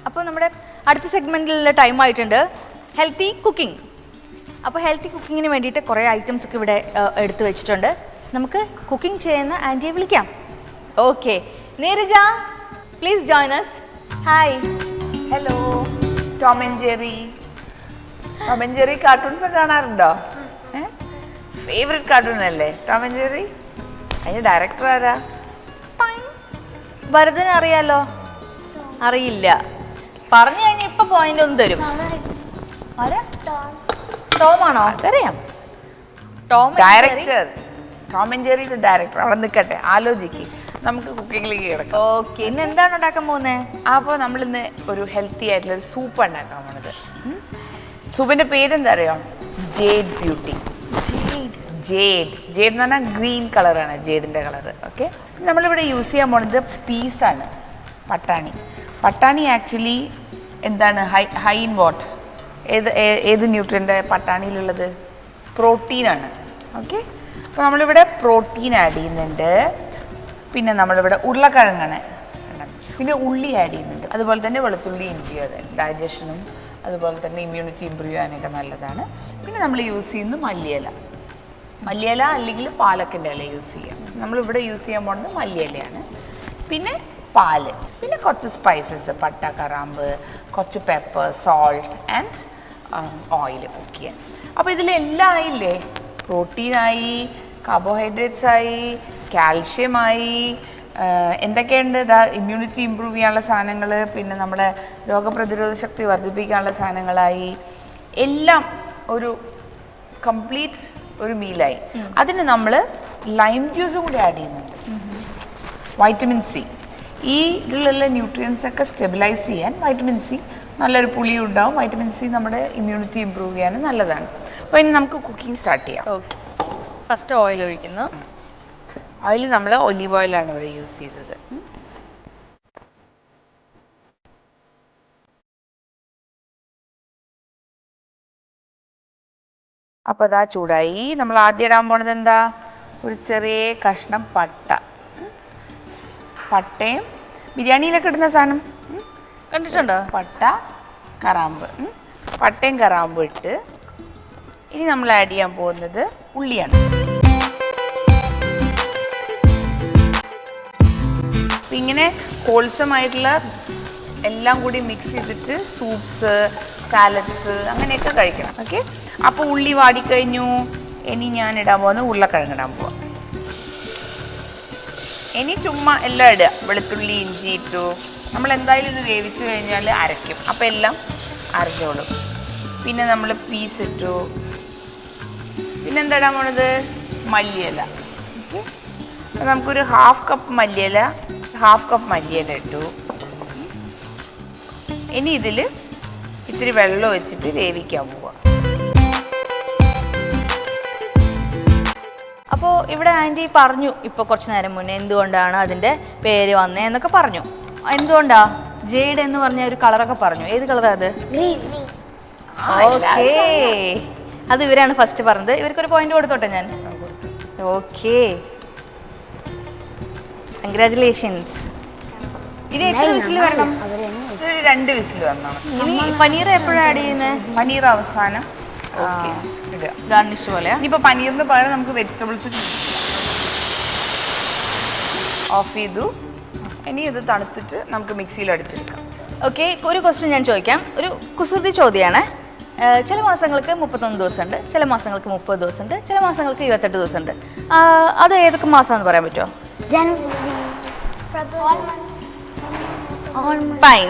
അപ്പോൾ നമ്മുടെ അടുത്ത സെഗ്മെൻറ്റിലുള്ള ടൈം ആയിട്ടുണ്ട്, ഹെൽത്തി കുക്കിംഗ്. അപ്പോൾ ഹെൽത്തി കുക്കിങ്ങിന് വേണ്ടിയിട്ട് കുറേ ഐറ്റംസ് ഒക്കെ ഇവിടെ എടുത്തു വെച്ചിട്ടുണ്ട്. നമുക്ക് കുക്കിംഗ് ചെയ്യുന്ന ആൻറ്റിയെ വിളിക്കാം. Okay, Neeraja please join us. Hi. Hello. Tom and Jerry cartoons കാണാറുണ്ടോ? ഫേവറേറ്റ് കാർട്ടൂൺ അല്ലേ ടോം ആൻഡ് ജെറി? അതിന്റെ ഡയറക്ടർ ആരാ? ഭരതൻ അറിയാലോ? അറിയില്ല. പറഞ്ഞു കഴിഞ്ഞാൽ ഇപ്പൊ പോയിന്റ് ഒന്നും തരും. ആരാ? ടോം ആണോ? അതറിയാം. ഡയറക്ടർ ടോം ആൻഡ് ജെറിയുടെ ഡയറക്ടർ. അവിടെ നിൽക്കട്ടെ, ആലോചിക്ക്, നമുക്ക് കുക്കിങ്ങിലേക്ക് കിടക്കാം. ഓക്കെ, ഇന്ന് എന്താണ് ഉണ്ടാക്കാൻ പോകുന്നത്? അപ്പോൾ നമ്മളിന്ന് ഒരു ഹെൽത്തി ആയിട്ടുള്ള ഒരു സൂപ്പ് ഉണ്ടാക്കാൻ പോണത്. സൂപ്പിന്റെ പേരെന്താ അറിയോ? Jade beauty. ജേഡ് എന്ന് പറഞ്ഞാൽ ഗ്രീൻ കളറാണ്, ജേഡിന്റെ കളർ. ഓക്കെ, നമ്മളിവിടെ യൂസ് ചെയ്യാൻ പോണത് പീസാണ്, പട്ടാണി ആക്ച്വലി എന്താണ് ഹൈ ഇൻ വാട്ട്? ഏത് ന്യൂട്രിയൻ്റ് പട്ടാണിയിലുള്ളത്? പ്രോട്ടീനാണ്. ഓക്കെ, അപ്പോൾ നമ്മളിവിടെ പ്രോട്ടീൻ ആഡ് ചെയ്യുന്നുണ്ട്. പിന്നെ നമ്മളിവിടെ ഉരുളക്കിഴങ്ങാണ്, പിന്നെ ഉള്ളി ആഡ് ചെയ്യുന്നുണ്ട്. അതുപോലെ തന്നെ വെളുത്തുള്ളി, ഇഞ്ചി, അതെ ഡൈജഷനും അതുപോലെ തന്നെ ഇമ്മ്യൂണിറ്റി ഇമ്പ്രൂവ് ചെയ്യാനൊക്കെ നല്ലതാണ്. പിന്നെ നമ്മൾ യൂസ് ചെയ്യുന്നത് മല്ലിയില അല്ലെങ്കിൽ പാലക്കിൻ്റെ ഇല യൂസ് ചെയ്യാം. നമ്മളിവിടെ യൂസ് ചെയ്യാൻ പോകുന്നത് മല്ലിയിലയാണ്. പിന്നെ പാല്, പിന്നെ കുറച്ച് സ്പൈസസ്, പട്ട, കറാമ്പ്, കുറച്ച് pepper, salt and oil cook ചെയ്യാൻ. അപ്പോൾ ഇതിലെല്ലാം ആയില്ലേ? പ്രോട്ടീനായി, കാർബോഹൈഡ്രേറ്റ്സ് ആയി, കാൽഷ്യമായി, എന്തൊക്കെയുണ്ട്? ഇതാ ഇമ്മ്യൂണിറ്റി ഇമ്പ്രൂവ് ചെയ്യാനുള്ള സാധനങ്ങൾ, പിന്നെ നമ്മുടെ രോഗപ്രതിരോധ ശക്തി വർദ്ധിപ്പിക്കാനുള്ള സാധനങ്ങളായി, എല്ലാം ഒരു കംപ്ലീറ്റ് ഒരു മീലായി. അതിന് നമ്മൾ ലൈം ജ്യൂസും കൂടി ആഡ് ചെയ്യുന്നുണ്ട്, വൈറ്റമിൻ സി. ഈ ഇതിലുള്ള ന്യൂട്രിയൻസ് ഒക്കെ സ്റ്റെബിലൈസ് ചെയ്യാൻ വൈറ്റമിൻ സി, നല്ലൊരു പുളിയും ഉണ്ടാവും. വൈറ്റമിൻ സി നമ്മുടെ ഇമ്മ്യൂണിറ്റി ഇമ്പ്രൂവ് ചെയ്യാനും നല്ലതാണ്. അപ്പോൾ ഇനി നമുക്ക് കുക്കിംഗ് സ്റ്റാർട്ട് ചെയ്യാം. ഓക്കെ, ഫസ്റ്റ് ഓയിൽ ഒഴിക്കുന്നു. ഓയിൽ നമ്മൾ ഒലീവ് ഓയിലാണ് ഇവിടെ യൂസ് ചെയ്തത്. അപ്പോൾ അതാ ചൂടായി. നമ്മൾ ആദ്യം ഇടാൻ പോണത് എന്താ? ഒരു ചെറിയ കഷ്ണം പട്ടയും ബിരിയാണിയിലൊക്കെ ഇടുന്ന സാധനം കണ്ടിട്ടുണ്ടോ? പട്ട, കറാമ്പ്. പട്ടയും കറാമ്പും ഇട്ട് ഇനി നമ്മൾ ആഡ് ചെയ്യാൻ പോകുന്നത് ഉള്ളിയാണ്. അപ്പം ഇങ്ങനെ ഹോൾസം ആയിട്ടുള്ള എല്ലാം കൂടി മിക്സ് ചെയ്തിട്ട് സൂപ്സ്, സാലഡ്സ് അങ്ങനെയൊക്കെ കഴിക്കണം. ഓക്കെ, അപ്പോൾ ഉള്ളി വാടിക്കഴിഞ്ഞു. ഇനി ഞാൻ ഇടാൻ പോകുന്നത് ഉരുളക്കിഴങ്ങ് ഇടാൻ പോവാം. ഇനി ചുമ്മാ എല്ലാം ഇടുക. വെളുത്തുള്ളി, ഇഞ്ചി ഇട്ടു. നമ്മൾ എന്തായാലും ഇത് വേവിച്ച് കഴിഞ്ഞാൽ അരയ്ക്കും, അപ്പോൾ എല്ലാം അരഞ്ഞോളും. പിന്നെ നമ്മൾ പീസ് ഇട്ടു. പിന്നെ എന്താ ഇടാൻ പോണത്? മല്ലിയില. ഓക്കെ, നമുക്കൊരു ഹാഫ് കപ്പ് മല്ലിയില ഇട്ടു. ഇനി ഇതിൽ ഇത്തിരി വെള്ളം ഒഴിച്ചിട്ട് വേവിക്കാൻ പോവാം. അപ്പോൾ ഇവിടെ ആൻറ്റി പറഞ്ഞു ഇപ്പോൾ കുറച്ച് നേരം മുന്നേ എന്തുകൊണ്ടാണ് അതിൻ്റെ പേര് വന്നേ എന്നൊക്കെ പറഞ്ഞു. എന്തുകൊണ്ടാ? ജേഡ് എന്ന് പറഞ്ഞ ഒരു കളറൊക്കെ പറഞ്ഞു. ഏത് കളറാണ് അത്? ഓക്കേ, അത് ഇവരാണ് ഫസ്റ്റ് പറഞ്ഞത്. ഇവർക്കൊരു പോയിന്റ് കൊടുത്തോട്ടെ ഞാൻ. Okay, congratulations. ഇത് എത്ര വിസിൽ വരണം? ഇതൊരു 2 വിസിൽ വന്നോ. ഇനി പനീർ എപ്പോഴാണ് ആഡ് ചെയ്യുന്നത്? പനീർ അവസാനം ഇടുക, ഗാർണിഷ് പോലെ. ഇനിയിപ്പോൾ പനീറിന് പകരം നമുക്ക് വെജിറ്റബിൾസ് ഓഫ് ചെയ്തു. ഇനി ഇത് തണുത്തിട്ട് നമുക്ക് മിക്സിയിൽ അടിച്ചെടുക്കാം. ഓക്കെ, ഒരു ക്വസ്റ്റ്യൻ ഞാൻ ചോദിക്കാം. ഒരു കുസൃതി ചോദ്യമാണ്. ചില മാസങ്ങൾക്ക് 31 ദിവസമുണ്ട്, ചില മാസങ്ങൾക്ക് 30 ദിവസമുണ്ട്, ചില മാസങ്ങൾക്ക് 28 ദിവസമുണ്ട്. അത് ഏതൊക്കെ മാസമാണെന്ന് പറയാൻ പറ്റുമോ? ഫൈൻ,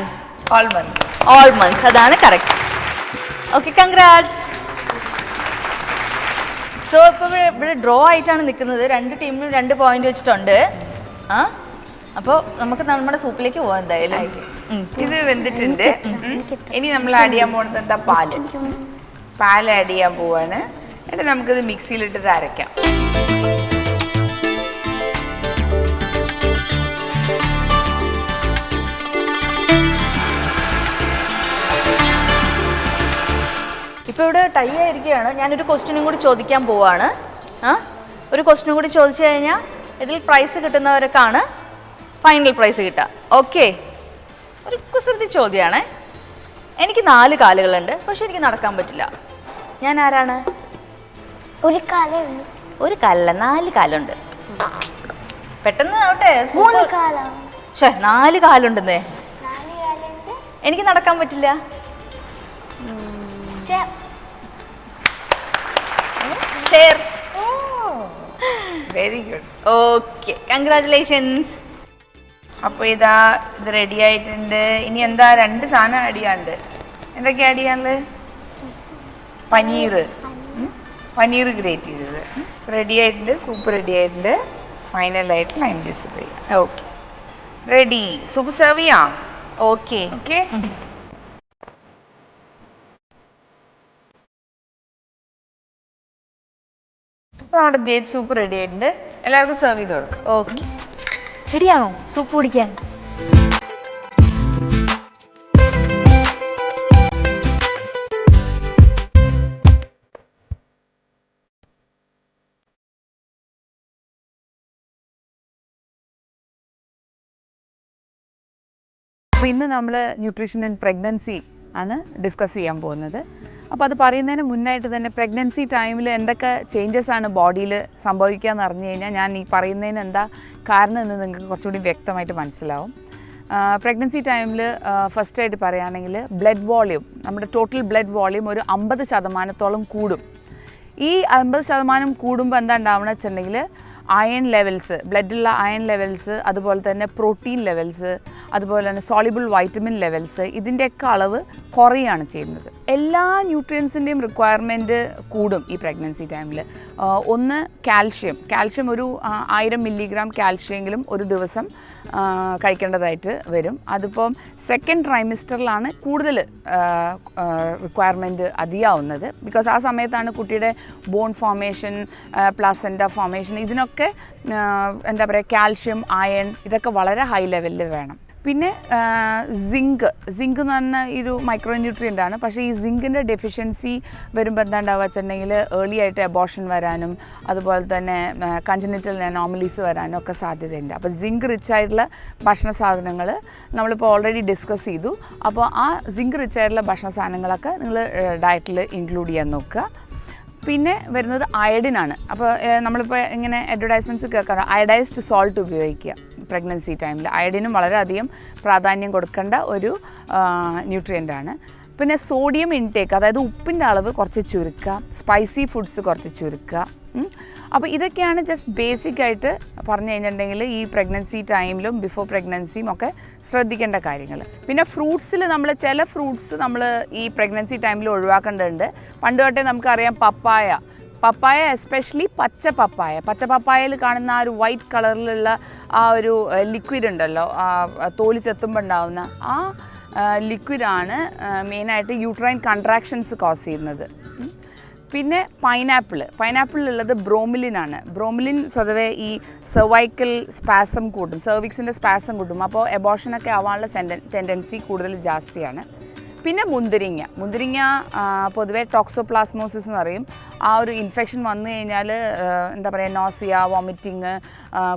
ഓൾ മന്ത്സ്, അതാണ് കറക്റ്റ്. Okay, congrats. സോ ഇപ്പോൾ ഇവിടെ ഡ്രോ ആയിട്ടാണ് നിൽക്കുന്നത്. 2 ടീമിനും 2 പോയിന്റ് വെച്ചിട്ടുണ്ട്. അപ്പോൾ നമുക്ക് നമ്മുടെ സൂപ്പിലേക്ക് പോകാം എന്തായാലും. ഇത് വെന്തിട്ടുണ്ട്. ഇനി നമ്മൾ ആഡ് ചെയ്യാൻ പോകുന്നത് എന്താ? പാൽ ആഡ് ചെയ്യാൻ പോവാണ്. എന്നിട്ട് നമുക്കിത് മിക്സിയിലിട്ടിട്ട് അരയ്ക്കാം. ഇപ്പോൾ ഇവിടെ ടൈ ആയിരിക്കുകയാണ്. ഞാനൊരു ക്വസ്റ്റ്യനും കൂടി ചോദിക്കാൻ പോവാണ്. ഒരു ക്വസ്റ്റ്യനും കൂടി ചോദിച്ചു കഴിഞ്ഞാൽ ഇതിൽ പ്രൈസ് കിട്ടുന്നവർക്കാണ് ഫൈനൽ പ്രൈസ് കിട്ടുക. ഓക്കെ, ഒരു കുസൃതി ചോദ്യമാണേ. എനിക്ക് 4 കാലുകളുണ്ട്, പക്ഷെ എനിക്ക് നടക്കാൻ പറ്റില്ല. ഞാൻ ആരാണ്? ഒരു കാലുണ്ട്. ഒരു കാലല്ല, 4 കാലുണ്ട്. പെട്ടെന്ന് ആവട്ടെ. 3 കാലാണ്. 4 കാലുണ്ടെന്നേ. 4 കാലുണ്ട്. എനിക്ക് നടക്കാൻ പറ്റില്ല. Chair. Very good. Okay, congratulations. അപ്പോൾ ഇത് റെഡി ആയിട്ടുണ്ട്. ഇനി എന്താ 2 സാധനം ആഡ് ചെയ്യാണ്ട്. എന്തൊക്കെയാ ആഡ് ചെയ്യാനുള്ളത്? പനീർ ഗ്രേറ്റ് ചെയ്തത് റെഡി ആയിട്ടുണ്ട്. സൂപ്പ് റെഡി ആയിട്ടുണ്ട്. ഫൈനലായിട്ട് ലൈം ജ്യൂസ് ചെയ്യാം. Okay, ready. സൂപ്പ് സെർവ് ചെയ്യാം. ഓക്കെ ഓക്കെ, അപ്പോൾ നമ്മുടെ ജേഡ് സൂപ്പ് റെഡി ആയിട്ടുണ്ട്. എല്ലാവർക്കും സെർവ് ചെയ്ത് കൊടുക്കും. ഓക്കെ, റെഡിയാണോ സൂപ്പ് കുടിക്കാൻ? അപ്പോൾ ഇന്ന് നമ്മൾ ന്യൂട്രീഷൻ ആൻഡ് പ്രഗ്നൻസി ആണ് ഡിസ്കസ് ചെയ്യാൻ പോകുന്നത്. അപ്പോൾ അത് പറയുന്നതിന് മുന്നായിട്ട് തന്നെ പ്രഗ്നൻസി ടൈമിൽ എന്തൊക്കെ ചേഞ്ചസ് ആണ് ബോഡിയിൽ സംഭവിക്കുക എന്ന് അറിഞ്ഞു കഴിഞ്ഞാൽ ഞാൻ ഈ പറയുന്നതിന് എന്താ കാരണം എന്ന് നിങ്ങൾക്ക് കുറച്ചുകൂടി വ്യക്തമായിട്ട് മനസ്സിലാവും. പ്രഗ്നൻസി ടൈമിൽ ഫസ്റ്റായിട്ട് പറയുകയാണെങ്കിൽ ബ്ലഡ് വോളിയം, നമ്മുടെ ടോട്ടൽ ബ്ലഡ് വോളിയം ഒരു 50% കൂടും. ഈ 50% കൂടുമ്പോൾ എന്താ ഉണ്ടാവുക വെച്ചിട്ടുണ്ടെങ്കിൽ അയൺ ലെവൽസ്, ബ്ലഡിലുള്ള അയൺ ലെവൽസ്, അതുപോലെ തന്നെ പ്രോട്ടീൻ ലെവൽസ്, അതുപോലെ തന്നെ സോളിബിൾ വൈറ്റമിൻ ലെവൽസ്, ഇതിൻ്റെയൊക്കെ അളവ് കുറയുകയാണ് ചെയ്യുന്നത്. എല്ലാ ന്യൂട്രിയൻസിൻ്റെയും റിക്വയർമെൻറ്റ് കൂടും ഈ പ്രഗ്നൻസി ടൈമിൽ. ഒന്ന് കാൽഷ്യം ഒരു 1000 മില്ലിഗ്രാം കാൽഷ്യമെങ്കിലും ഒരു ദിവസം കഴിക്കേണ്ടതായിട്ട് വരും. അതിപ്പം സെക്കൻഡ് ട്രൈമിസ്റ്ററിലാണ് കൂടുതൽ റിക്വയർമെൻറ്റ് അധികമാവുന്നത്. ബിക്കോസ് ആ സമയത്താണ് കുട്ടിയുടെ ബോൺ ഫോർമേഷൻ, പ്ലാസെൻ്റ ഫോർമേഷൻ, ഇതിനൊക്കെ എന്താ പറയുക, കാൽഷ്യം, അയൺ ഇതൊക്കെ വളരെ ഹൈ ലെവലിൽ വേണം. പിന്നെ സിങ്ക് എന്ന് പറഞ്ഞ ഒരു മൈക്രോ ന്യൂട്രിയൻ്റ് ആണ്. പക്ഷേ ഈ സിങ്കിൻ്റെ ഡെഫിഷ്യൻസി വരുമ്പോൾ എന്താ ഉണ്ടാവുക വെച്ചിട്ടുണ്ടെങ്കിൽ ഏർലി ആയിട്ട് അബോർഷൻ വരാനും അതുപോലെ തന്നെ കൺജനിറ്റൽ അനോമലീസ് വരാനും ഒക്കെ സാധ്യതയുണ്ട്. അപ്പോൾ സിങ്ക് റിച്ച് ആയിട്ടുള്ള ഭക്ഷണ സാധനങ്ങൾ നമ്മളിപ്പോൾ ഓൾറെഡി ഡിസ്കസ് ചെയ്തു. അപ്പോൾ ആ സിങ്ക് റിച്ച് ആയിട്ടുള്ള ഭക്ഷണ സാധനങ്ങളൊക്കെ നിങ്ങൾ ഡയറ്റിൽ ഇൻക്ലൂഡ് ചെയ്യാൻ നോക്കുക. പിന്നെ വരുന്നത് അയഡിനാണ്. അപ്പോൾ നമ്മളിപ്പോൾ ഇങ്ങനെ അഡ്വർടൈസ്മെൻറ്റ്സ് കേൾക്കാറ് അയഡൈസ്ഡ് സോൾട്ട് ഉപയോഗിക്കുക പ്രഗ്നൻസി ടൈമിൽ. അയഡിനും വളരെയധികം പ്രാധാന്യം കൊടുക്കേണ്ട ഒരു ന്യൂട്രിയൻ്റാണ്. പിന്നെ സോഡിയം ഇൻടേക്ക്, അതായത് ഉപ്പിൻ്റെ അളവ് കുറച്ച് ചുരുക്കുക, സ്പൈസി ഫുഡ്സ് കുറച്ച് ചുരുക്കുക. അപ്പോൾ ഇതൊക്കെയാണ് ജസ്റ്റ് ബേസിക്കായിട്ട് പറഞ്ഞു കഴിഞ്ഞിട്ടുണ്ടെങ്കിൽ ഈ പ്രഗ്നൻസി ടൈമിലും ബിഫോർ പ്രഗ്നൻസിയും ഒക്കെ ശ്രദ്ധിക്കേണ്ട കാര്യങ്ങൾ. പിന്നെ ഫ്രൂട്ട്സിൽ നമ്മൾ ചില ഫ്രൂട്ട്സ് നമ്മൾ ഈ പ്രഗ്നൻസി ടൈമിൽ ഒഴിവാക്കേണ്ടതുണ്ട്. പണ്ട് തൊട്ടേ നമുക്കറിയാം പപ്പായ എസ്പെഷ്യലി പച്ച പപ്പായയിൽ കാണുന്ന ആ ഒരു വൈറ്റ് കളറിലുള്ള ആ ഒരു ലിക്വിഡ് ഉണ്ടല്ലോ, തോല് ചെത്തുമ്പോൾ ഉണ്ടാവുന്ന ആ ലിക്വിഡാണ് മെയിനായിട്ട് യൂട്രൈൻ കൺട്രാക്ഷൻസ് കോസ് ചെയ്യുന്നത്. പിന്നെ പൈനാപ്പിളിലുള്ളത് ബ്രോമിലിനാണ്. ബ്രോമിലിൻ സ്വതവേ ഈ സെർവൈക്കൽ സ്പാസം കൂട്ടും, സെർവിക്സിൻ്റെ സ്പാസം കൂട്ടും. അപ്പോൾ എബോർഷനൊക്കെ ആവാനുള്ള ടെൻഡൻസി കൂടുതൽ ജാസ്തിയാണ്. പിന്നെ മുന്തിരിങ്ങ പൊതുവേ ടോക്സോപ്ലാസ്മോസിസ് എന്ന് പറയും. ആ ഒരു ഇൻഫെക്ഷൻ വന്നു കഴിഞ്ഞാൽ എന്താ പറയുക, നോസിയ, വോമിറ്റിങ്,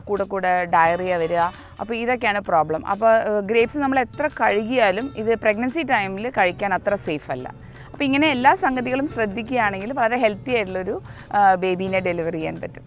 കൂടെ ഡയറിയ വരിക. അപ്പോൾ ഇതൊക്കെയാണ് പ്രോബ്ലം. അപ്പോൾ ഗ്രേപ്സ് നമ്മൾ എത്ര കഴുകിയാലും ഇത് പ്രഗ്നൻസി ടൈമിൽ കഴിക്കാൻ അത്ര സേഫ് അല്ല. അപ്പോൾ ഇങ്ങനെ എല്ലാ സംഗതികളും ശ്രദ്ധിക്കുകയാണെങ്കിൽ വളരെ ഹെൽത്തി ആയിട്ടുള്ളൊരു ബേബീനെ ഡെലിവറി ചെയ്യാൻ പറ്റും.